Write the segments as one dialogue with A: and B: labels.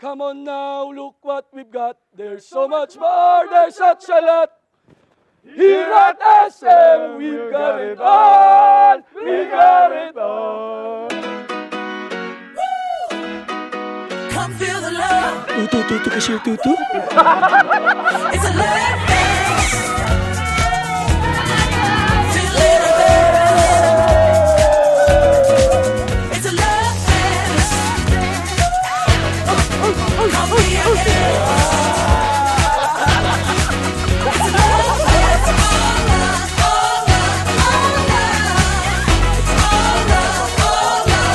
A: Come on now, look what we've got. There's so much more, there's such a lot. Here at SM, we've got it all. We got it all.
B: Come feel the love.
A: Tutu, kasi tutu.
B: It's a love fest. Feel it up there. It's a love fest. Come be a guest. It's a love fest. All love, all love, all love. It's all love, all love, all love.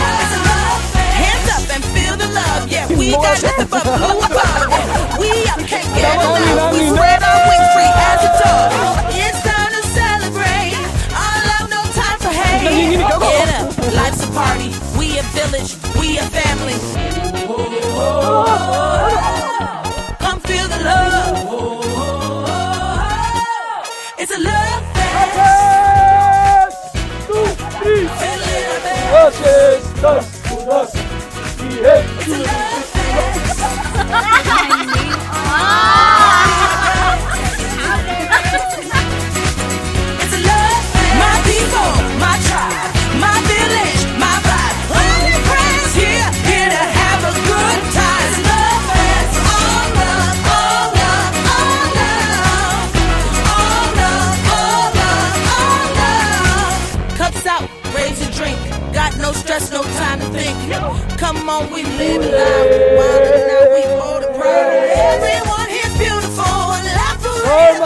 B: It's a love fest. Hands up and feel the love. Yeah, we got nothing but blue above. We up, can't get enough. We spread our wings free as a dove. It's time to celebrate. Our love, no time for hate. Get up, life's a party. We a village, we a family. Come feel the love. It's a love fest.
A: Yes! 2, 3.
B: Feel it up there.
A: Voces, dos, unos. Y
B: It's a love fest. It's a love fest. My people, my tribe, my village, my vibe. Only friends here, here to have a good time. It's a love fest. All love, all love, all love. All love, all love, all love. Cups out, raise a drink. Got no stress, no time to think. Come on, we live it life. Wild and out, we hold it proud. Everyone here's beautiful and life for real.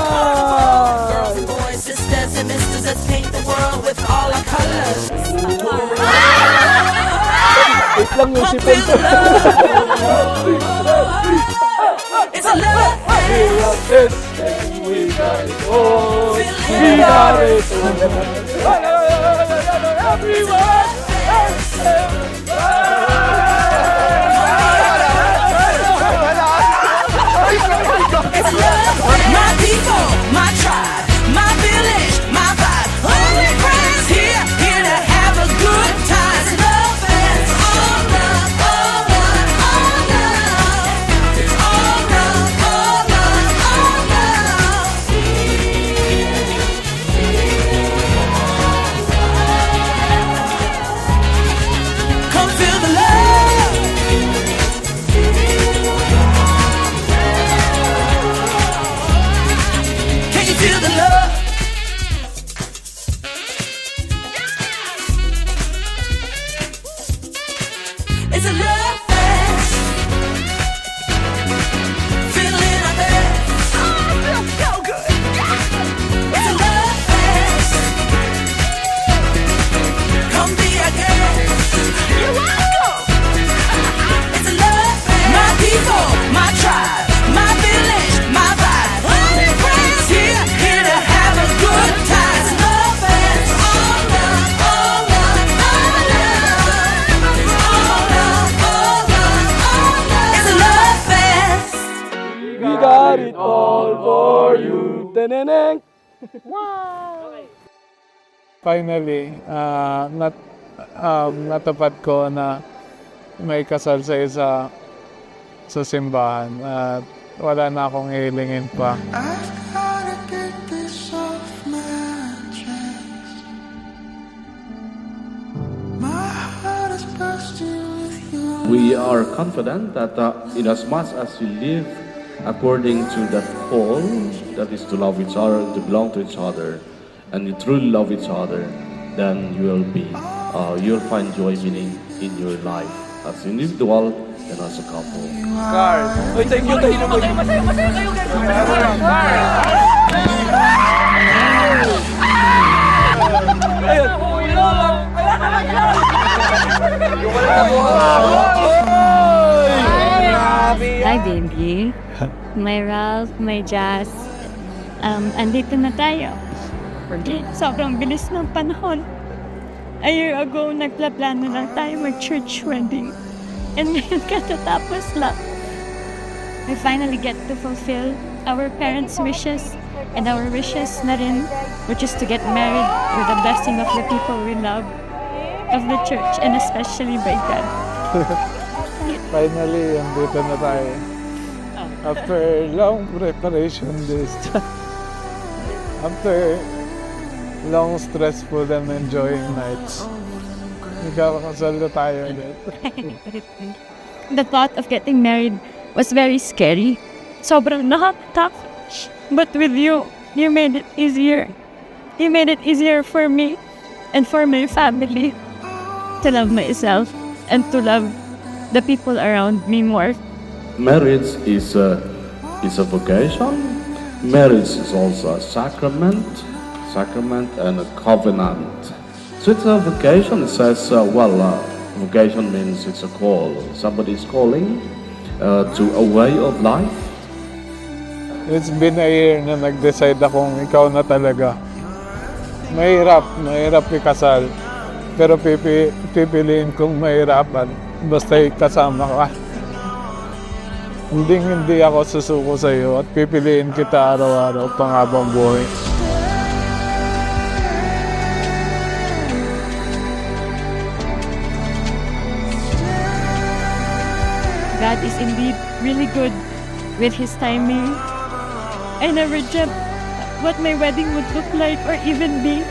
B: Girls and boys, sisters and misters, let's paint the world with all our colors.
A: Wait lang yung
B: Come
A: si
B: feel the love. It's a love fest.
A: Yes, we got it all. We got it all. Everyone.
B: It's love. My people, my tribe, my village, my vibe. Only friends here, here to have a good time. It's love fest. All love, all love, all love. It's all love, all love, all love. Come feel the love. Can you feel the love? It's a love fest. Feeling our best. Feels so good. It's a love fest. Come be our guest. You're welcome. It's a love fest. My people, my tribe, my village, my vibe. Only friends here, here to have a good time. It's a love fest. All love, all love, all love. All love, all love, all love. It's a love fest.
A: We got it all for you. Teneneng.
C: Finally, natupad ko na may kasal sa isa sa simbahan at wala na akong hilingin pa.
D: I've gotta get this off my chest. My heart is bursting with you.
E: We are confident that in as much as we live according to that call, that is to love each other, to belong to each other, and you truly love each other, then you'll find joy, meaning in your life as individual and as a couple.
A: Uy, thank you. Ayun.
F: Hi, baby. May Ralph, may Jazz. Andito na tayo. Sobrang bilis ng panahon. A year ago, nagplaplano lang tayo mag-church wedding. And ngayon katatapos lang. We finally get to fulfill our parents' wishes and our wishes na rin, which is to get married with the blessing of the people we love, of the church, and especially by God.
C: Finally, andito na tayo. After long preparation days. After long stressful and enjoying nights. Nagkakasal na tayo ulit.
F: The thought of getting married was very scary. Sobrang nakakatakot. But with you, you made it easier. You made it easier for me and for my family to love myself and to love the people around me more.
E: Marriage is a vocation. Marriage is also a sacrament and a covenant. So it's a vocation. It says, vocation means it's a call. Somebody is calling to a way of life.
C: It's been a year na nag-decide akong ikaw na talaga. Mahirap ikasal. Pero pipiliin kong mahirapan basta kasama ka. Hindi ako susuko sa iyo at pipiliin kita araw-araw panghabang buhay.
F: God is indeed really good with His timing. I never dreamt what my wedding would look like or even be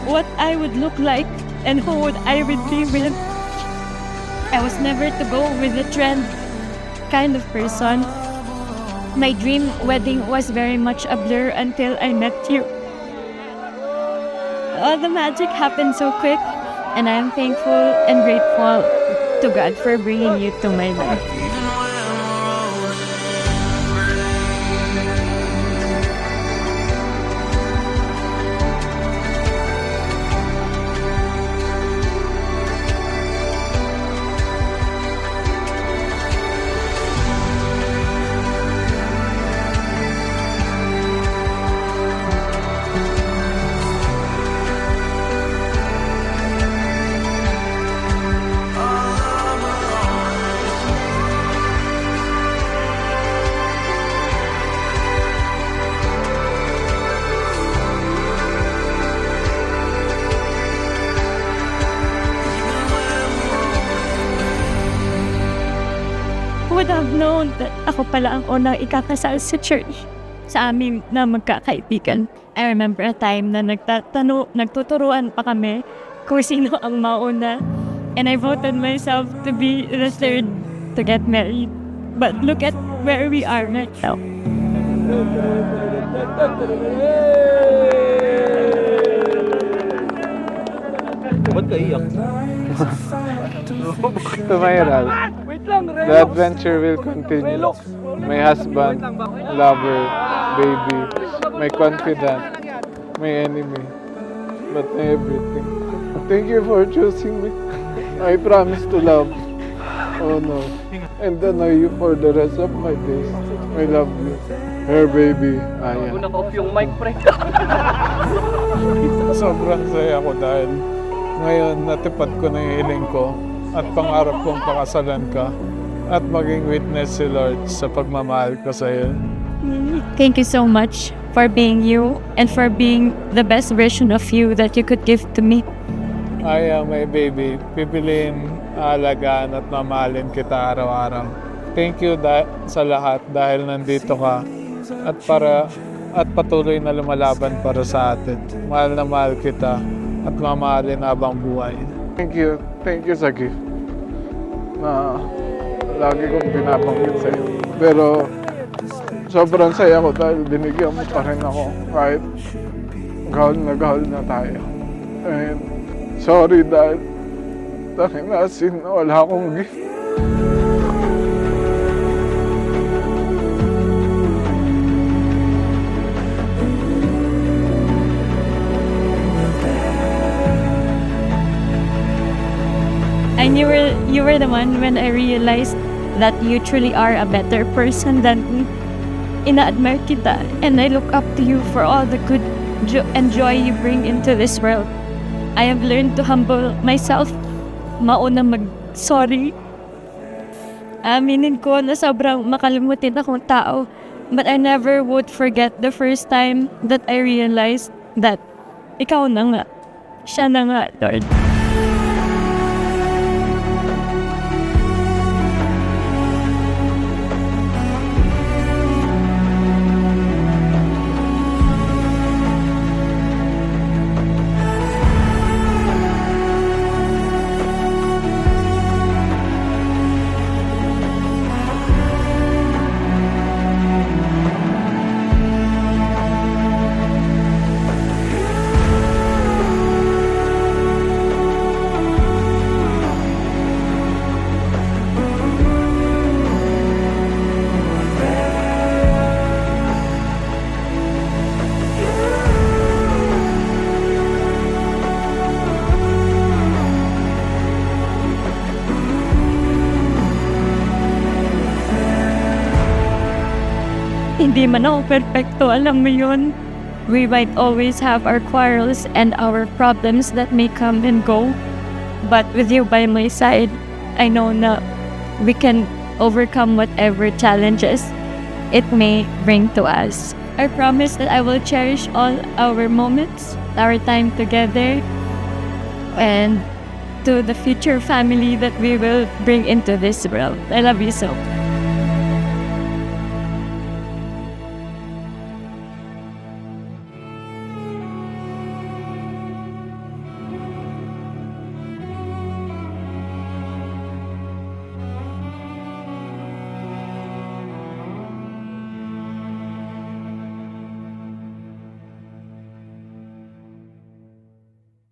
F: what I would look like and who would I would be with. I was never to go with the trend kind of person. My dream wedding was very much a blur until I met you. All the magic happened so quick, and I'm thankful and grateful to God for bringing you to my life. Would have known that ako pala ang unang ikakasal sa church sa amin na magkakaibigan. I remember a time na nagtuturuan pa kami kung sino ang mauna. And I voted myself to be the third to get married. But look at where we are right now.
A: Ba't ka iyak?
C: Tumayral.
A: Wait lang,
C: The
A: relax.
C: adventure will continue.
A: Relax.
C: My husband, lover, baby, my confidant, my enemy, but my everything. Thank you for choosing me. I promise to love. Oh no. And annoy you for the rest of my days. I love you. Her baby, Aya.
A: Naka-off yung mic, pre.
C: Sobrang saya ko dahil ngayon natupad ko na yung hiling ko at pangarap kong pakasalan ka at maging witness si Lord sa pagmamahal ko sa iyo.
F: Thank you so much for being you and for being the best version of you that you could give to me.
C: Aya, my baby, pipiliin, aalagaan at mamahalin kita araw-araw. Thank you sa lahat dahil nandito ka at patuloy na lumalaban para sa atin. Mahal na mahal kita at mamahalin habang buhay. Thank you sa gift na lagi kong binabanggit sa'yo. Pero sobrang saya ko dahil binigyan mo pa rin ako kahit gahol na tayo. And sorry dahil as in wala akong gift.
F: And you were the one when I realized that you truly are a better person than me. Ina-admire kita and I look up to you for all the good and joy you bring into this world. I have learned to humble myself, mauna mag-sorry. Aminin ko na sobrang makalimutin akong tao, but I never would forget the first time that I realized that ikaw na nga, siya na nga, Lord. hindi man ako perfecto, alam mo yun. We might always have our quarrels and our problems that may come and go. But with you by my side, I know na we can overcome whatever challenges it may bring to us. I promise that I will cherish all our moments, our time together, and to the future family that we will bring into this world. I love you so much.